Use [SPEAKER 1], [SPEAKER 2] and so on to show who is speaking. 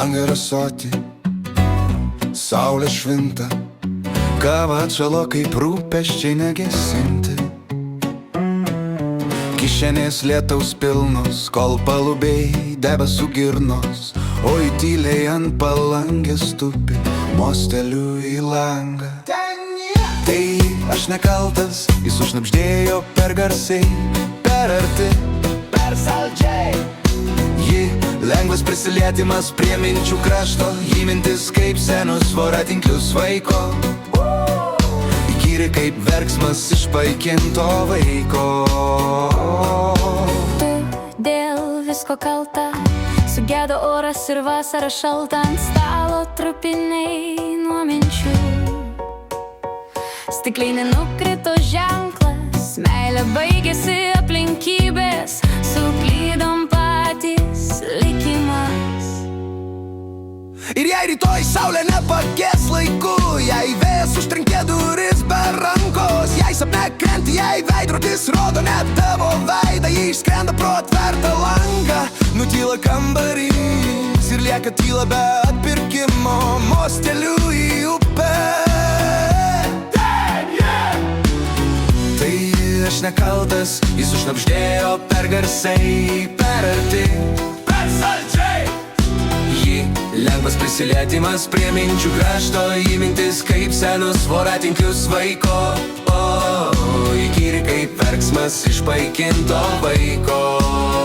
[SPEAKER 1] langą yra soti, saulė švinta, kava atšalo kaip rūpesčiai negesinti. Kišenės lietaus pilnos, kol palubiai debesų girnos, oi tyliai ant palangės tupi, mosteliu į langą. Tai aš nekaltas, jis užšnabždėjo per garsiai, per arti, per saldžiai. Ji lengvas prisilietimas prie minčių krašto, jį mintis kaip senus voratinklius vaiko, įkyri kaip verksmas iš paikinto vaiko.
[SPEAKER 2] Tu dėl visko kalta, sugedo oras ir vasara šalta, ant stalo trupiniai nuo minčių. Stiklinė nukrito ženklas, meilė baigėsi aplinkybės, suklydom patys likimas.
[SPEAKER 1] Ir jei rytoj saulė nepakės laiku, jei vėjas užtrenkė duris be rankos, jei sapne krenti, jei veidrodis rodo net tavo veidą, jei išskrenda pro atvertą langą, nutyla kambarys ir lieka tyla be atpirkimo, mosteliu į upę. Aš nekaltas, jis užšnabždėjo per garsiai, per arti, per saldžiai. Ji lengvas prisilietimas prie minčių krašto, jį mintis kaip senus voratinklius vaiko, įkyri kaip verksmas iš paikinto vaiko.